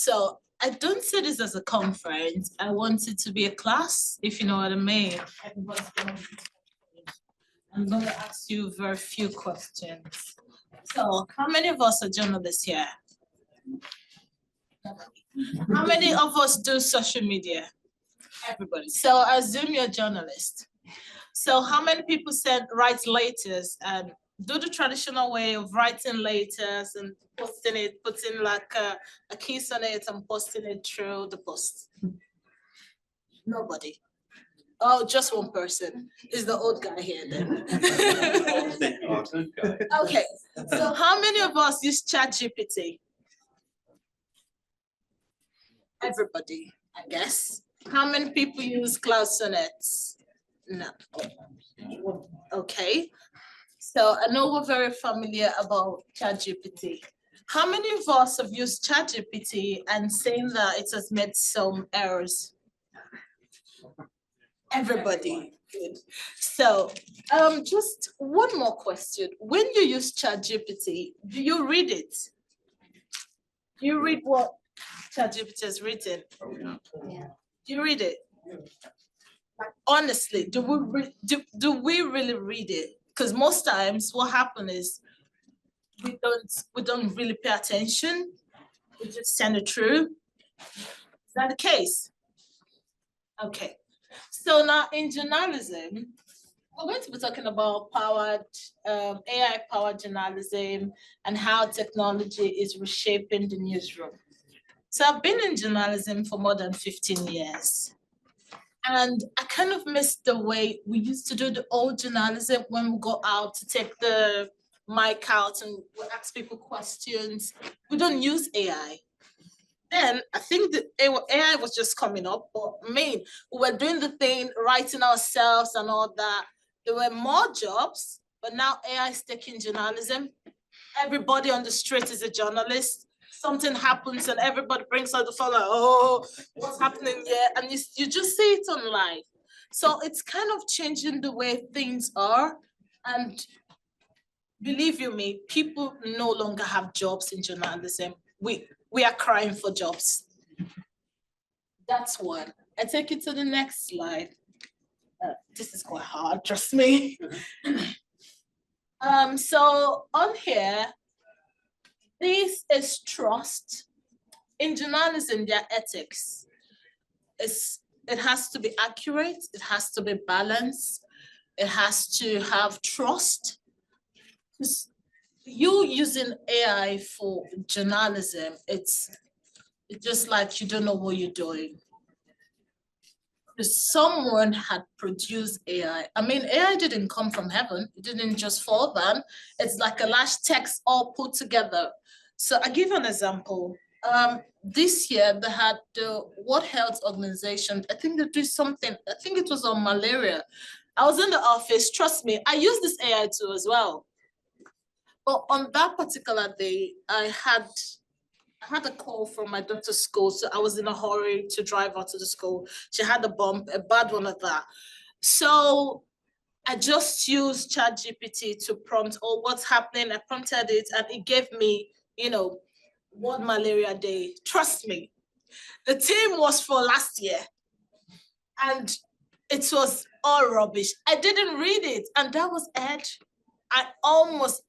So I don't say this as a conference. I want it to be a class, if you know what I mean. I'm going to ask you very few questions. So how many of us are journalists here? How many of us do social media? Everybody. So I assume you're a journalist. So how many people write letters and do the traditional way of writing letters and posting it, putting like a kiss on it and posting it through the post? Nobody. Oh, just one person. Is the old guy here then? Okay. So how many of us use ChatGPT? Everybody, I guess. How many people use Cloud Sonnets? No. Okay. So I know we're very familiar about ChatGPT. How many of us have used ChatGPT and saying that it has made some errors? Everybody. Good. So just one more question. When you use ChatGPT, do you read it? Do you read what ChatGPT has written? Yeah. Do you read it? Like, honestly, do we really read it? Because most times what happens is we don't really pay attention. We just send it through. Is that the case? Okay. So now in journalism, we're going to be talking about AI-powered journalism and how technology is reshaping the newsroom. So I've been in journalism for more than 15 years. And I kind of miss the way we used to do the old journalism when we go out to take the mic out and we ask people questions. We don't use AI. Then I think that AI was just coming up, but we were doing the thing, writing ourselves and all that. There were more jobs, but now AI is taking journalism. Everybody on the street is a journalist. Something happens and everybody brings out the phone like, oh, what's happening here? And you just see it online. So it's kind of changing the way things are. And believe you me, people no longer have jobs in journalism. We are crying for jobs. That's one. I take it to the next slide. This is quite hard, trust me. So on here, this is trust. In journalism, there are ethics. It has to be accurate, it has to be balanced, it has to have trust. You using AI for journalism, it's just like you don't know what you're doing. If someone had produced AI, I mean, AI didn't come from heaven, it didn't just fall down. It's like a large text all put together. So I give you an example. This year they had the World Health Organization, I think they did something, I think it was on malaria. I was in the office, trust me, I use this AI too as well. But on that particular day, I had a call from my daughter's school, so I was in a hurry to drive her to the school. She had a bump, a bad one at that. So I just used ChatGPT to prompt, oh, what's happening? I prompted it and it gave me, World Malaria Day. Trust me, the theme was for last year and it was all rubbish. I didn't read it and that was it. I almost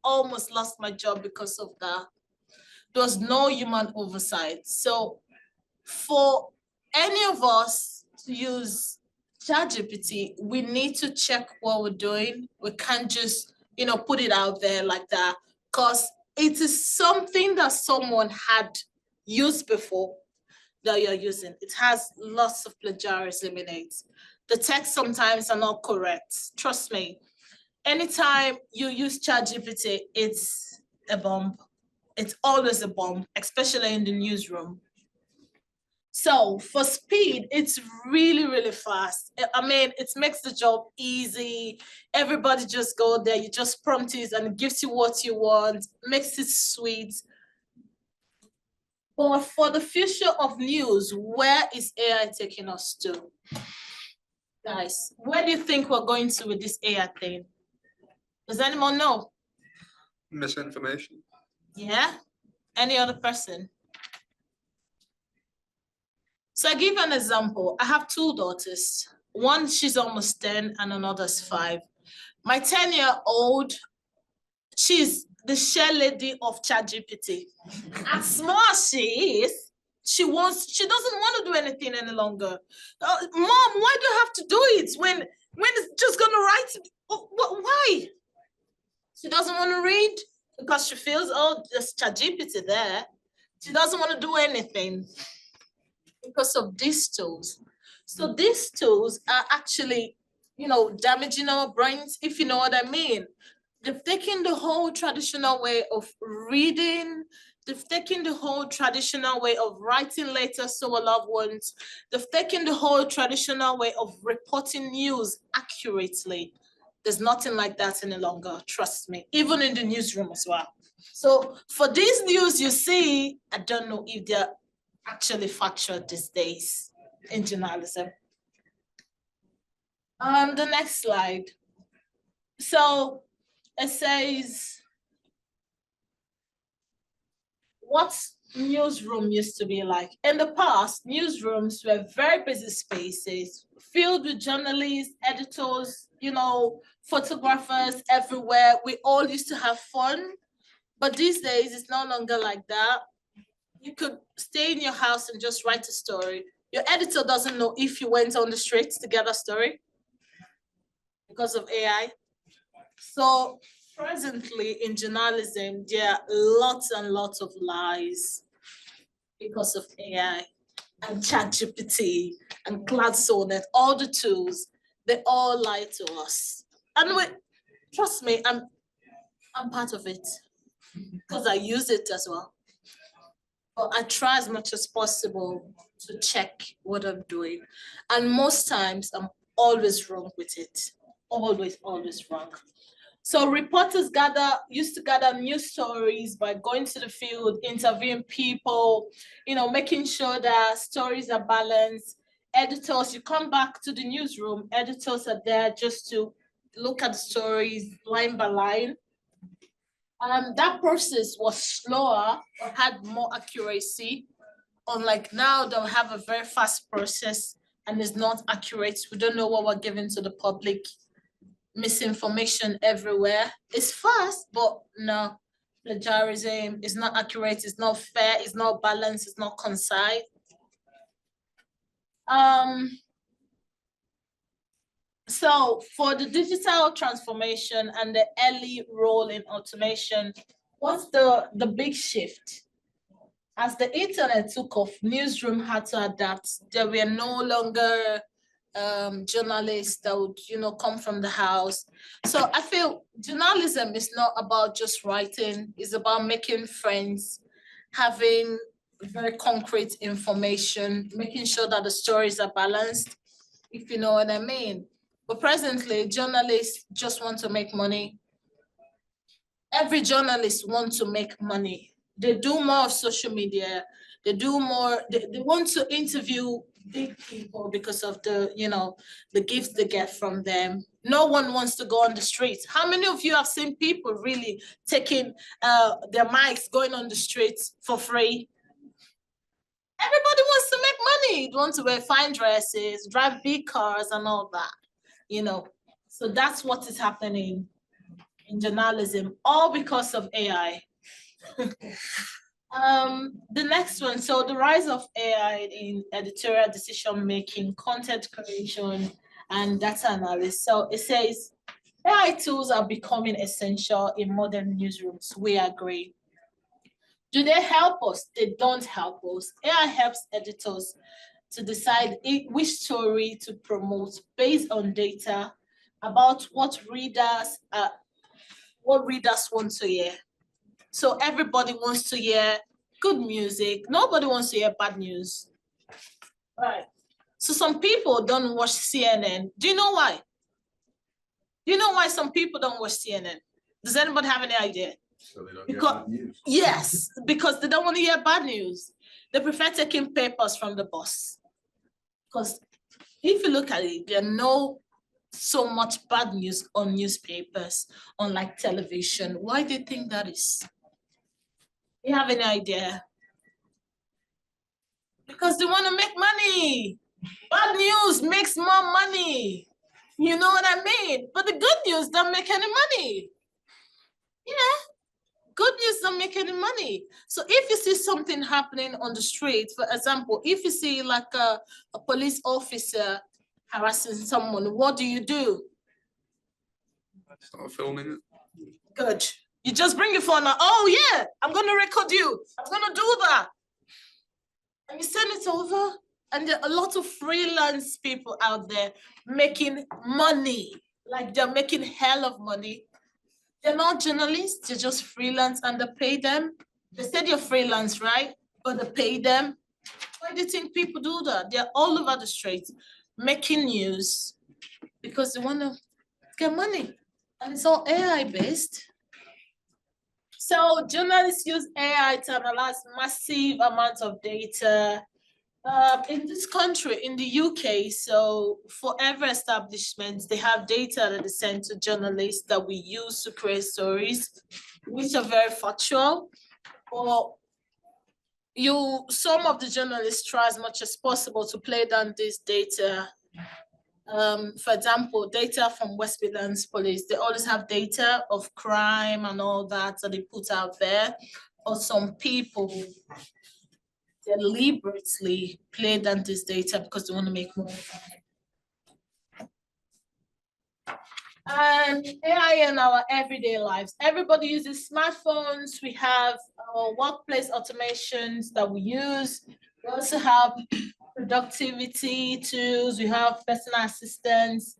lost my job because of that. There was no human oversight. So for any of us to use ChatGPT, we need to check what we're doing. We can't just, put it out there like that, because it is something that someone had used before that you're using. It has lots of plagiarism in it. The text sometimes are not correct. Trust me. Anytime you use ChatGPT, it's a bomb. It's always a bomb, especially in the newsroom. So for speed, it's really, really fast. I mean, it makes the job easy. Everybody just go there, you just prompt it and it gives you what you want, makes it sweet. But for the future of news, where is AI taking us to? Guys, where do you think we're going to with this AI thing? Does anyone know? Misinformation. Yeah? Any other person? So I give an example. I have two daughters. One, she's almost 10 and another's 5. My 10-year-old, she's the share lady of ChatGPT. As small as she is, she doesn't want to do anything any longer. Mom, why do you have to do it when it's just gonna write? Why? She doesn't want to read because she feels, oh, there's ChatGPT there. She doesn't want to do anything because of these tools. So these tools are actually, damaging our brains, if you know what I mean. They've taken the whole traditional way of reading. They've taken the whole traditional way of writing letters to our loved ones. They've taken the whole traditional way of reporting news accurately. There's nothing like that any longer, trust me, even in the newsroom as well. So for these news you see, I don't know if they're actually factual these days in journalism. The next slide. So it says, what newsroom used to be like. In the past, newsrooms were very busy spaces filled with journalists, editors, photographers everywhere. We all used to have fun. But these days, it's no longer like that. You could stay in your house and just write a story. Your editor doesn't know if you went on the streets to get a story because of AI. So presently in journalism, there are lots and lots of lies because of AI and ChatGPT and CloudSonnet, all the tools, they all lie to us. And trust me, I'm part of it because I use it as well. But I try as much as possible to check what I'm doing. And most times I'm always wrong with it. Always wrong. So reporters used to gather news stories by going to the field, interviewing people, making sure that stories are balanced. Editors, you come back to the newsroom, editors are there just to look at the stories line by line. That process was slower, had more accuracy. Unlike now, they'll have a very fast process and it's not accurate. We don't know what we're giving to the public. Misinformation everywhere. It's fast, but no, plagiarism is not accurate, it's not fair, it's not balanced, it's not concise. So for the digital transformation and the early role in automation, what's the big shift? As the internet took off, newsroom had to adapt. There were no longer journalists that would, come from the house. So I feel journalism is not about just writing, it's about making friends, having very concrete information, making sure that the stories are balanced, if you know what I mean. But presently, journalists just want to make money. Every journalist wants to make money. They do more of social media. They do more, they want to interview big people because of the gifts they get from them. No one wants to go on the streets. How many of you have seen people really taking their mics, going on the streets for free? Everybody wants to make money. They want to wear fine dresses, drive big cars and all that, So that's what is happening in journalism, all because of AI. The next one, so the rise of AI in editorial decision-making, content creation, and data analysis. So it says, AI tools are becoming essential in modern newsrooms. We agree. Do they help us? They don't help us. AI helps editors to decide which story to promote based on data about what readers want to hear. So everybody wants to hear good music. Nobody wants to hear bad news. Right. So some people don't watch CNN. Do you know why? Do you know why some people don't watch CNN? Does anybody have any idea? So they don't get bad news. Yes, because they don't want to hear bad news. They prefer taking papers from the bus. Because if you look at it, there are no so much bad news on newspapers, unlike television. Why do you think that is? You have any idea? Because they want to make money. Bad news makes more money. You know what I mean? But the good news don't make any money. Yeah, good news don't make any money. So if you see something happening on the street, for example, if you see like a police officer harassing someone, what do? Start filming it. Good. You just bring your phone out. Oh yeah, I'm gonna record you. I'm gonna do that. And you send it over. And there are a lot of freelance people out there making money. Like they're making hell of money. They're not journalists, they're just freelance and they pay them. They said you're freelance, right? But they pay them. Why do you think people do that? They're all over the streets making news because they want to get money. And it's all AI based. So journalists use AI to analyze massive amounts of data. In this country, in the UK, so for every establishment, they have data that is sent to journalists that we use to create stories, which are very factual. Or some of the journalists try as much as possible to play down this data. For example, data from West Midlands Police, they always have data of crime and all that they put out there. Or some people deliberately play down this data because they want to make more. And AI in our everyday lives. Everybody uses smartphones. We have our workplace automations that we use. We also have productivity tools. We have personal assistants.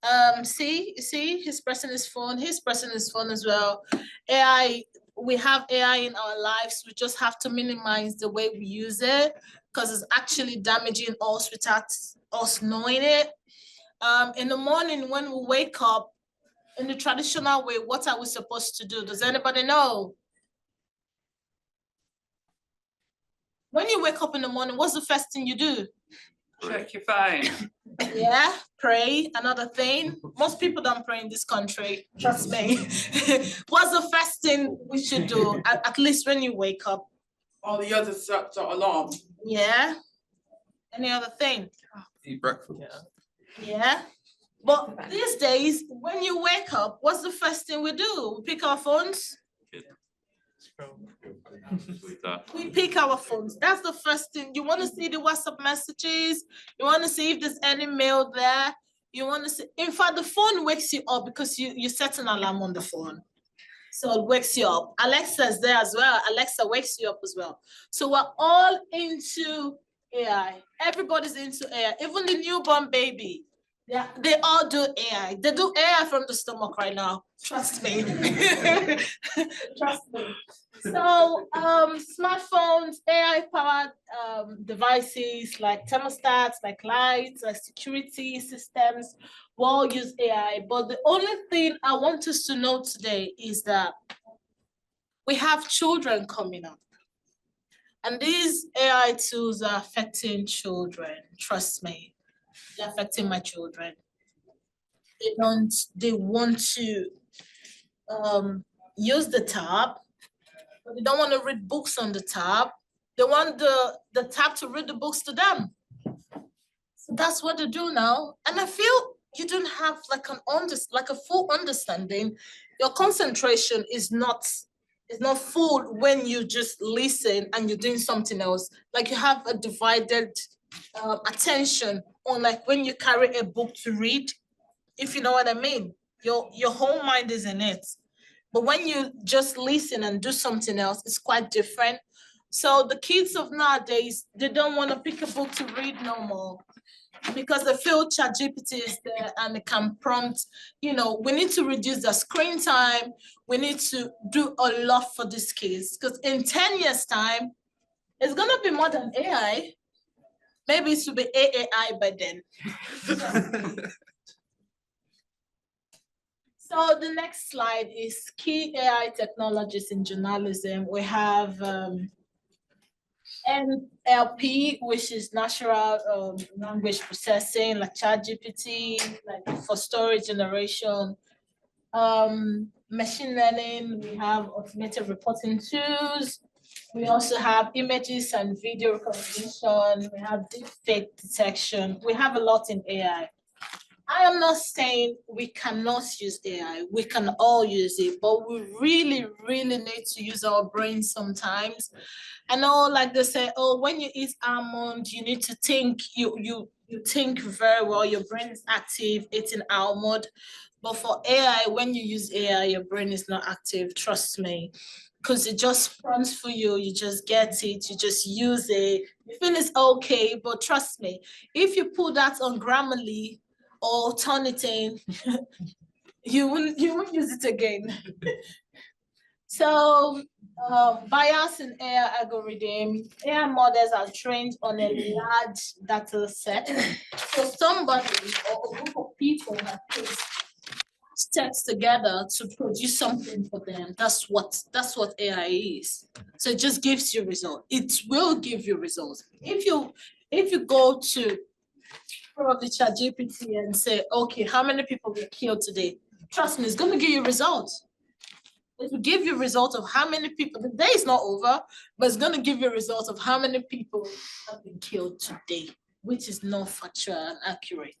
You see, he's pressing his phone. He's pressing his phone as well. AI, we have AI in our lives. We just have to minimize the way we use it because it's actually damaging us without us knowing it. In the morning when we wake up, in the traditional way, what are we supposed to do? Does anybody know? When you wake up in the morning, what's the first thing you do? Check your phone. Yeah, pray, another thing. Most people don't pray in this country, trust me. What's the first thing we should do, at least when you wake up? All the others set alarm. Yeah, any other thing? Eat breakfast. Yeah, but these days, when you wake up, what's the first thing we do? We pick our phones? We pick our phones. That's the first thing. You want to see the WhatsApp messages. You want to see if there's any mail there. You want to see. In fact, the phone wakes you up because you set an alarm on the phone. So it wakes you up. Alexa's there as well. Alexa wakes you up as well. So we're all into AI. Everybody's into AI. Even the newborn baby. Yeah, they all do AI. They do AI from the stomach right now. Trust me. Trust me. So smartphones, AI-powered devices like thermostats, like lights, like security systems, will all use AI. But the only thing I want us to know today is that we have children coming up. And these AI tools are affecting children. Trust me, they're affecting my children. They want to use the tab, but they don't want to read books on the tab. They want the tab to read the books to them. So that's what they do now. And I feel you don't have like a full understanding. Your concentration is not full when you just listen and you're doing something else. Like you have a divided attention on like when you carry a book to read, if you know what I mean. Your whole mind is in it. But when you just listen and do something else, it's quite different. So the kids of nowadays, they don't want to pick a book to read no more because they feel ChatGPT is there and it can prompt, we need to reduce the screen time. We need to do a lot for these kids because in 10 years time, it's going to be more than AI. Maybe it should be AAI by then. So the next slide is key AI technologies in journalism. We have NLP, which is natural language processing, like ChatGPT, like for story generation. Machine learning, we have automated reporting tools. We also have images and video recognition. We have deepfake detection. We have a lot in AI. I am not saying we cannot use AI. We can all use it, but we really, really need to use our brains sometimes. I know, like they say, oh, when you eat almond, you need to think, you think very well, your brain is active, eating almond. But for AI, when you use AI, your brain is not active, trust me. Because it just runs for you, you just get it, you just use it, you feel it's okay, but trust me, if you put that on Grammarly or turn it in, you won't use it again. So bias in AI algorithm, AI models are trained on a large data set. So somebody or a group of people have put steps together to produce something for them. That's what AI is. So it just gives you results. It will give you results. If you go to probably ChatGPT and say, okay, how many people were killed today? Trust me, it's going to give you results. It will give you results of how many people, the day is not over, but it's going to give you results of how many people have been killed today, which is not factual and accurate.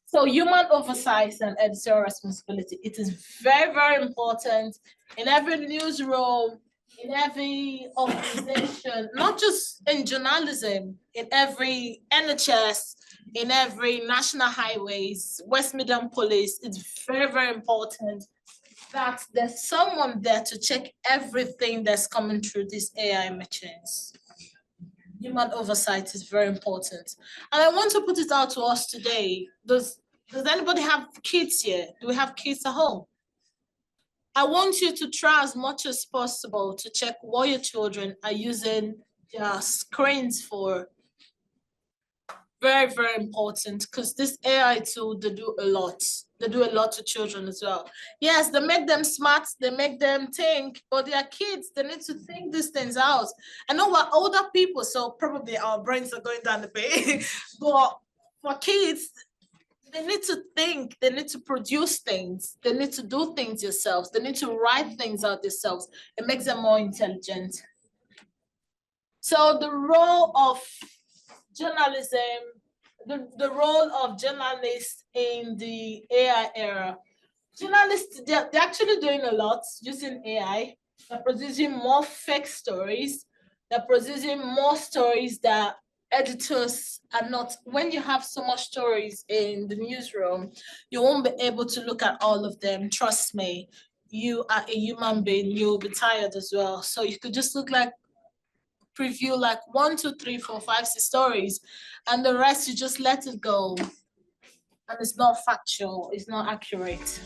So human oversight and editorial responsibility, it is very, very important in every newsroom, in every organization, not just in journalism, in every NHS, in every national highways, West Midland Police. It's very, very important that there's someone there to check everything that's coming through these AI machines. Human oversight is very important. And I want to put it out to us today. Does anybody have kids here? Do we have kids at home? I want you to try as much as possible to check what your children are using their screens for. Very, very important, because this AI tool, they do a lot. They do a lot to children as well. Yes, they make them smart, they make them think, but they are kids, they need to think these things out. I know we're older people, so probably our brains are going down a bit, but for kids, they need to think, they need to produce things, they need to do things themselves, they need to write things out themselves. It makes them more intelligent. So the role of journalism, the role of journalists in the AI era. Journalists, they're actually doing a lot using AI. They're producing more fake stories. They're producing more stories that editors are not. When you have so much stories in the newsroom, you won't be able to look at all of them. Trust me, you are a human being, you'll be tired as well. So you could just look like preview like 1, 2, 3, 4, 5, 6 stories, and the rest you just let it go. And it's not factual, it's not accurate.